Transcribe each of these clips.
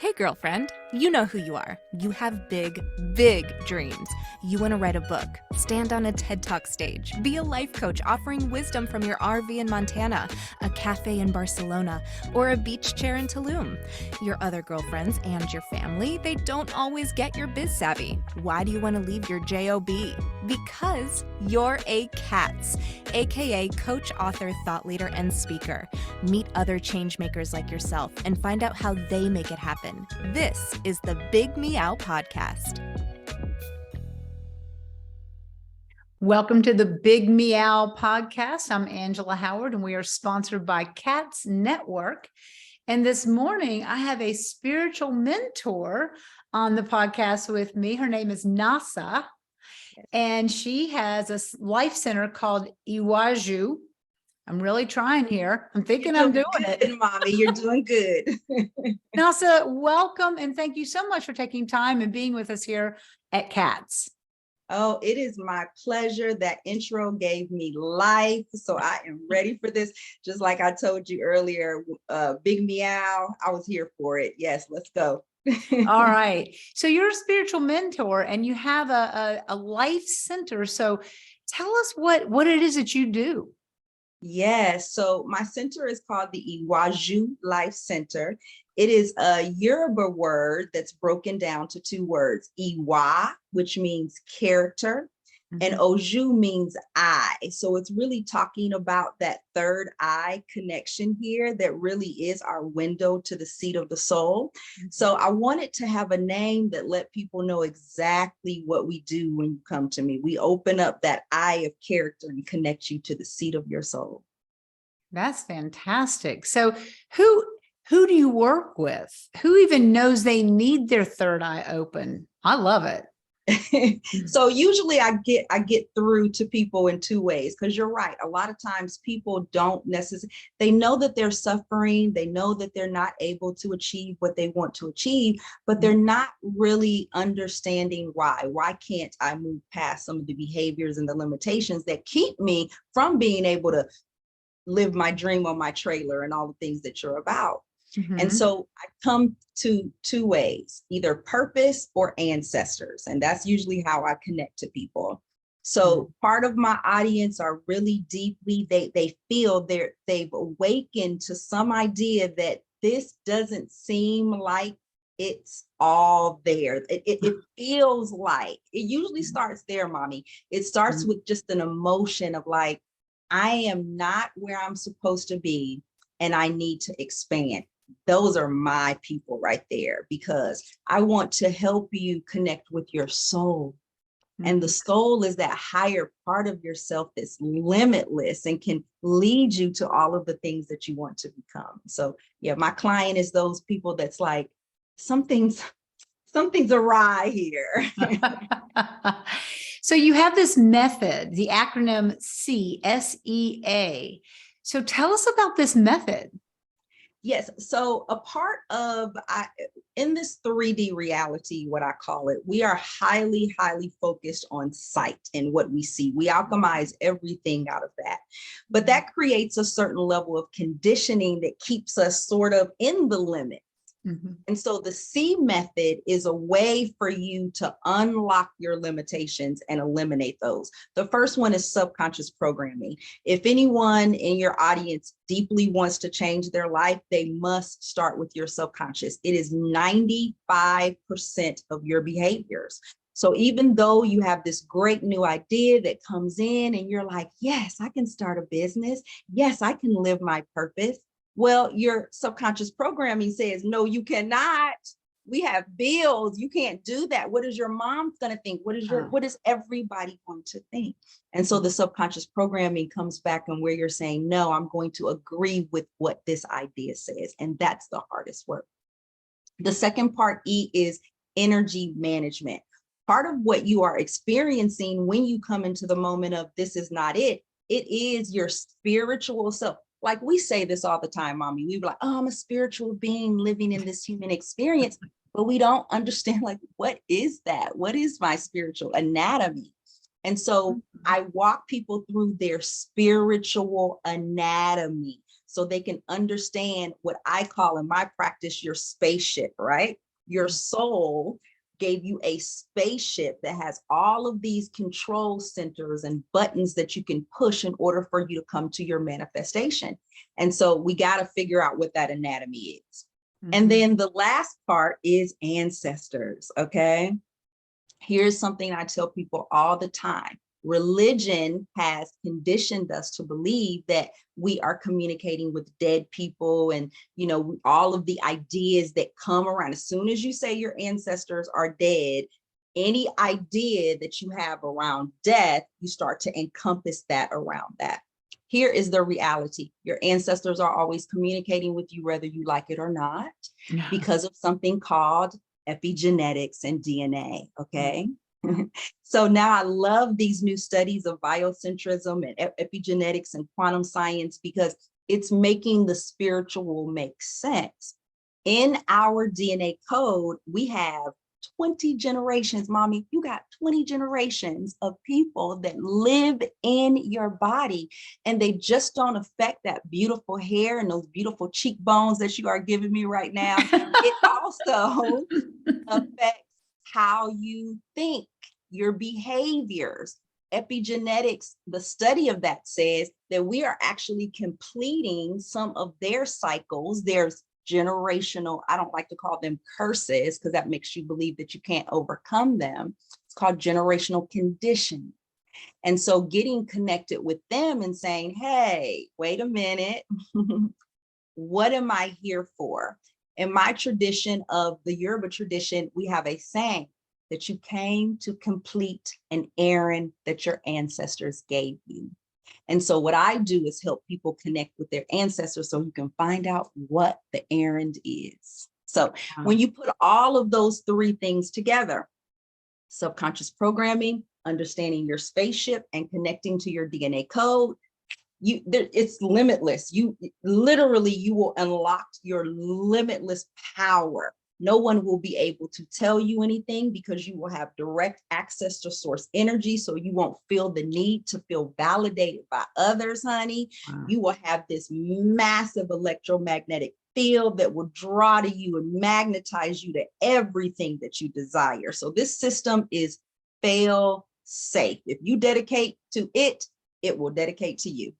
Hey, girlfriend, you know who you are. You have big, big dreams. You want to write a book, stand on a TED Talk stage, be a life coach offering wisdom from your RV in Montana, a cafe in Barcelona, or a beach chair in Tulum. Your other girlfriends and your family, they don't always get your biz savvy. Why do you want to leave your JOB? Because you're a C.A.T.S, aka coach, author, thought leader, and speaker. Meet other change makers like yourself and find out how they make it happen. This is the Big Meow podcast. Welcome to the Big Meow podcast. I'm Angela Howard, and we are sponsored by C.A.T.S Network. And this morning, I have a spiritual mentor on the podcast with me. Her name is Nasa, and she has a life center called Iwaju. I'm really trying here. I'm thinking I'm doing it. Mommy, you're doing good. Nasa, welcome, and thank you so much for taking time and being with us here at C.A.T.S. Oh, it is my pleasure. That intro gave me life. So I am ready for this. Just like I told you earlier, Big Meow, I was here for it. Yes, let's go. All right. So you're a spiritual mentor and you have a life center. So tell us what it is that you do. Yes, so my center is called the Iwaju Life Center. It is a Yoruba word that's broken down to two words, Iwa, which means character, and Oju means eye. So it's really talking about that third eye connection here that really is our window to the seat of the soul. So I wanted to have a name that let people know exactly what we do when you come to me. We open up that eye of character and connect you to the seat of your soul. That's fantastic. So who do you work with? Who even knows they need their third eye open? I love it. So usually I get through to people in two ways, because you're right. A lot of times people don't necessarily, they know that they're suffering. They know that they're not able to achieve what they want to achieve, but they're not really understanding why. Why can't I move past some of the behaviors and the limitations that keep me from being able to live my dream on my trailer and all the things that you're about? And so I come to two ways, either purpose or ancestors. And that's usually how I connect to people. So part of my audience are really deeply, they feel they've awakened to some idea that this doesn't seem like it's all there. It feels like, it usually starts there, mommy. It starts with just an emotion of like, I am not where I'm supposed to be and I need to expand. Those are my people right there, because I want to help you connect with your soul. And the soul is that higher part of yourself that's limitless and can lead you to all of the things that you want to become. So yeah, my client is those people that's like, something's awry here. So you have this method, the acronym S.E.A. So tell us about this method. Yes. So a part of, in this 3D reality, what I call it, we are highly, highly focused on sight and what we see. We alchemize everything out of that. But that creates a certain level of conditioning that keeps us sort of in the limit. And so the C method is a way for you to unlock your limitations and eliminate those. The first one is subconscious programming. If anyone in your audience deeply wants to change their life, they must start with your subconscious. It is 95% of your behaviors. So even though you have this great new idea that comes in and you're like, yes, I can start a business. Yes, I can live my purpose. Well, your subconscious programming says, no, you cannot. We have bills. You can't do that. What is your mom going to think? What is everybody going to think? And so the subconscious programming comes back and where you're saying, no, I'm going to agree with what this idea says. And that's the hardest work. The second part, E, is energy management. Part of what you are experiencing when you come into the moment of this is not it. It is your spiritual self. Like we say this all the time, mommy. We were like, oh, I'm a spiritual being living in this human experience, but we don't understand, like, what is that? What is my spiritual anatomy? And so I walk people through their spiritual anatomy. so they can understand what I call in my practice your spaceship, right? Your soul gave you a spaceship that has all of these control centers and buttons that you can push in order for you to come to your manifestation. And so we got to figure out what that anatomy is. And then the last part is ancestors, okay? Here's something I tell people all the time. Religion has conditioned us to believe that we are communicating with dead people, and all of the ideas that come around. As soon as you say your ancestors are dead, any idea that you have around death, you start to encompass that around that. Here is the reality. Your ancestors are always communicating with you, whether you like it or not, because of something called epigenetics and DNA, okay? So now I love these new studies of biocentrism and epigenetics and quantum science, because it's making the spiritual make sense. In our DNA code, we have 20 generations, mommy, you got 20 generations of people that live in your body, and they just don't affect that beautiful hair and those beautiful cheekbones that you are giving me right now. It also affects how you think, your behaviors. Epigenetics, the study of that says that we are actually completing some of their cycles. There's generational, I don't like to call them curses because that makes you believe that you can't overcome them. It's called generational conditioning. And so getting connected with them and saying, hey, wait a minute, what am I here for? In my tradition of the Yoruba tradition, we have a saying that you came to complete an errand that your ancestors gave you. And so what I do is help people connect with their ancestors so you can find out what the errand is. So when you put all of those three things together, subconscious programming, understanding your spaceship, and connecting to your DNA code, it's limitless. You will unlock your limitless power. No one will be able to tell you anything because you will have direct access to source energy. So you won't feel the need to feel validated by others, honey. Wow. You will have this massive electromagnetic field that will draw to you and magnetize you to everything that you desire. So this system is fail safe. If you dedicate to it, it will dedicate to you.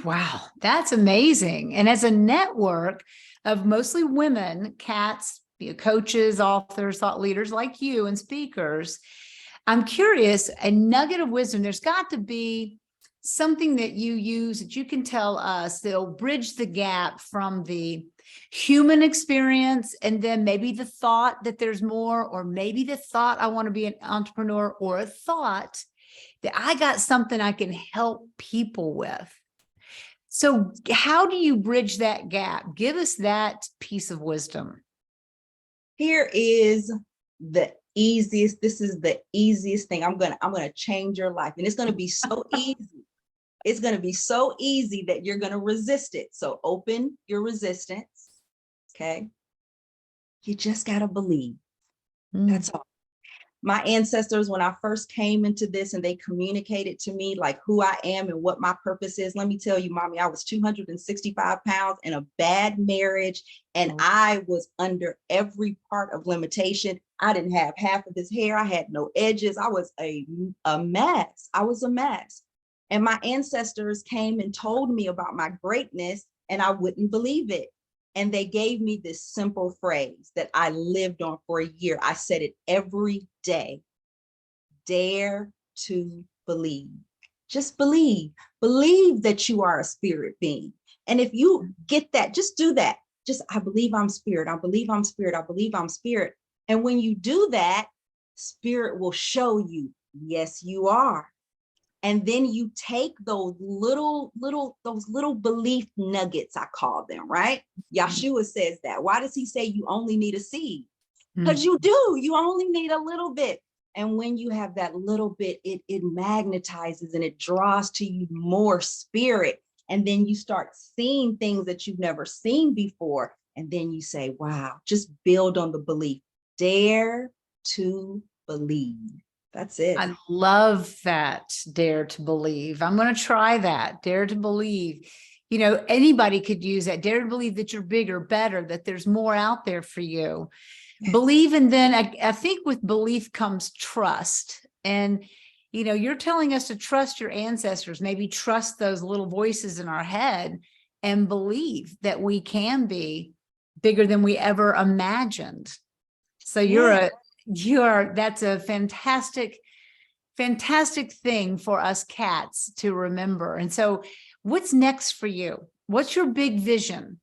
Wow, that's amazing. And as a network of mostly women, C.A.T.S, coaches, authors, thought leaders like you, and speakers, I'm curious, a nugget of wisdom, there's got to be something that you use that you can tell us that'll bridge the gap from the human experience and then maybe the thought that there's more, or maybe the thought I want to be an entrepreneur, or a thought that I got something I can help people with. So how do you bridge that gap? Give us that piece of wisdom. Here is the easiest. This is the easiest thing. I'm gonna change your life, and it's gonna be so easy. It's gonna be so easy that you're gonna resist it. So open your resistance. Okay. You just gotta believe. That's all. My ancestors, when I first came into this and they communicated to me like who I am and what my purpose is, let me tell you, mommy, I was 265 pounds in a bad marriage, and I was under every part of limitation. I didn't have half of this hair. I had no edges. I was a mess. I was a mess. And my ancestors came and told me about my greatness, and I wouldn't believe it. And they gave me this simple phrase that I lived on for a year. I said it every day. Dare to believe. Just believe. Believe that you are a spirit being. And if you get that, just do that. Just, I believe I'm spirit. I believe I'm spirit. I believe I'm spirit. And when you do that, spirit will show you, yes, you are. And then you take those little belief nuggets, I call them, right? Yeshua says that. Why does he say you only need a seed? Because you do, you only need a little bit. And when you have that little bit, it magnetizes and it draws to you more spirit. And then you start seeing things that you've never seen before. And then you say, wow, just build on the belief. Dare to believe. That's it. I love that. Dare to believe. I'm going to try that. Dare to believe. Anybody could use that. Dare to believe that you're bigger, better, that there's more out there for you. Believe, and then I think with belief comes trust. And, you're telling us to trust your ancestors, maybe trust those little voices in our head and believe that we can be bigger than we ever imagined. So that's a fantastic thing for us cats to remember. And so what's next for you? What's your big vision?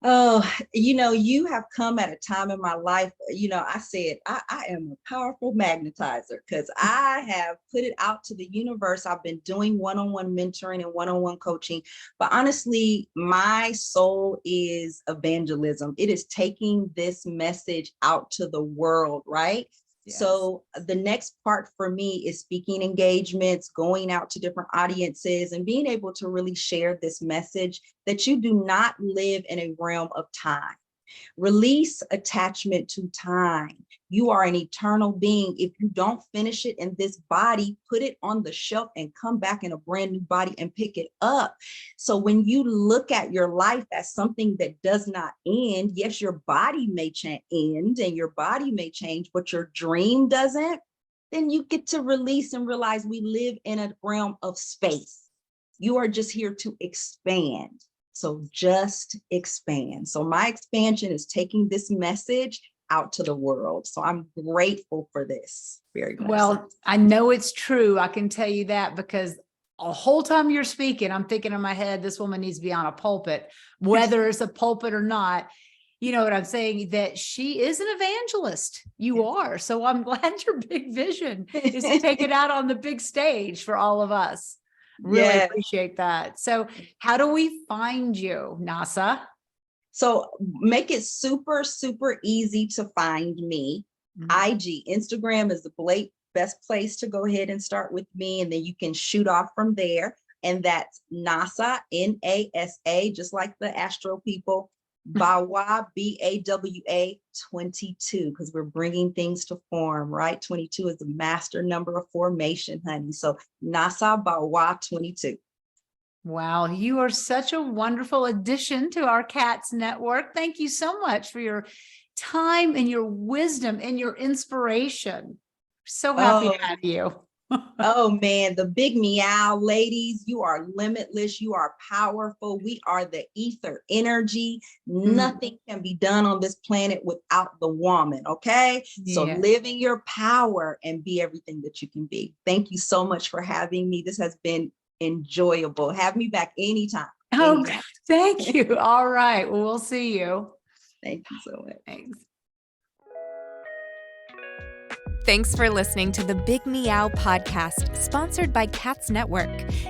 Oh, you have come at a time in my life. I said, I am a powerful magnetizer because I have put it out to the universe. I've been doing one-on-one mentoring and one-on-one coaching, but honestly, my soul is evangelism. It is taking this message out to the world, right? Yes. So the next part for me is speaking engagements, going out to different audiences and being able to really share this message that you do not live in a realm of time. Release attachment to time. You are an eternal being. If you don't finish it in this body, put it on the shelf and come back in a brand new body and pick it up. So when you look at your life as something that does not end, yes, your body may end and your body may change, but your dream doesn't, then you get to release and realize we live in a realm of space. You are just here to expand. So just expand. So my expansion is taking this message out to the world. So I'm grateful for this. Very much. Well, I know it's true. I can tell you that because a whole time you're speaking, I'm thinking in my head, this woman needs to be on a pulpit, whether it's a pulpit or not. You know what I'm saying? That she is an evangelist. You are. So I'm glad your big vision is to take it out on the big stage for all of us. Really appreciate that. So how do we find you, Nasa? So make it super, super easy to find me. IG, Instagram is the best place to go ahead and start with me. And then you can shoot off from there. And that's Nasa, N-A-S-A, just like the Astro people. Gbawa, B-A-W-A 22, because we're bringing things to form, right? 22 is the master number of formation, honey. So Nasa Gbawa 22. Wow, you are such a wonderful addition to our C.A.T.S network. Thank you so much for your time and your wisdom and your inspiration. So happy to have you. Oh man, the Big Meow ladies, you are limitless. You are powerful. We are the ether energy. Nothing can be done on this planet without the woman. Okay. So live in your power and be everything that you can be. Thank you so much for having me. This has been enjoyable. Have me back anytime. Oh, thank you. All right. Well, we'll see you. Thank you so much. Thanks. Thanks for listening to the Big Meow podcast, sponsored by C.A.T.S Network.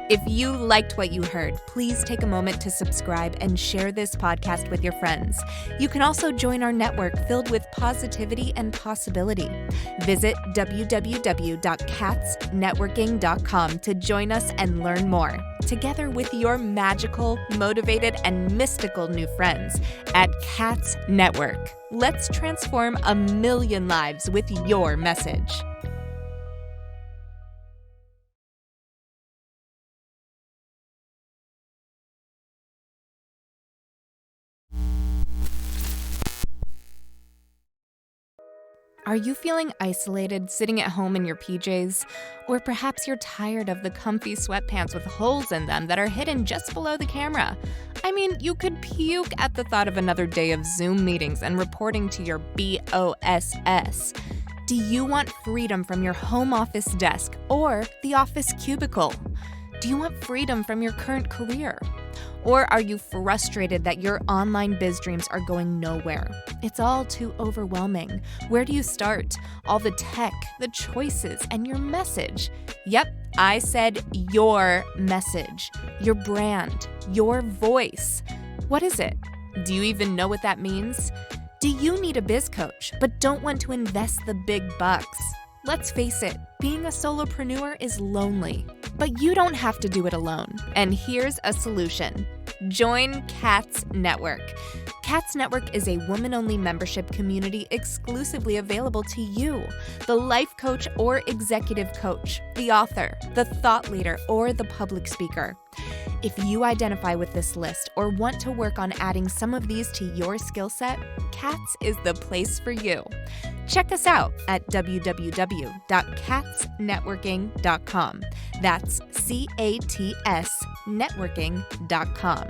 If you liked what you heard, please take a moment to subscribe and share this podcast with your friends. You can also join our network filled with positivity and possibility. Visit www.catsnetworking.com to join us and learn more, together with your magical, motivated, and mystical new friends at C.A.T.S Network. Let's transform 1 million lives with your message. Are you feeling isolated, sitting at home in your PJs? Or perhaps you're tired of the comfy sweatpants with holes in them that are hidden just below the camera? I mean, you could puke at the thought of another day of Zoom meetings and reporting to your BOSS. Do you want freedom from your home office desk or the office cubicle? Do you want freedom from your current career? Or are you frustrated that your online biz dreams are going nowhere? It's all too overwhelming. Where do you start? All the tech, the choices, and your message. Yep, I said your message, your brand, your voice. What is it? Do you even know what that means? Do you need a biz coach but don't want to invest the big bucks? Let's face it, being a solopreneur is lonely, but you don't have to do it alone. And here's a solution. Join C.A.T.S Network. C.A.T.S Network is a woman-only membership community exclusively available to you, the life coach or executive coach, the author, the thought leader, or the public speaker. If you identify with this list or want to work on adding some of these to your skill set, C.A.T.S is the place for you. Check us out at www.catsnetworking.com. That's C.A.T.S networking.com.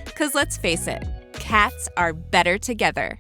Because let's face it, cats are better together.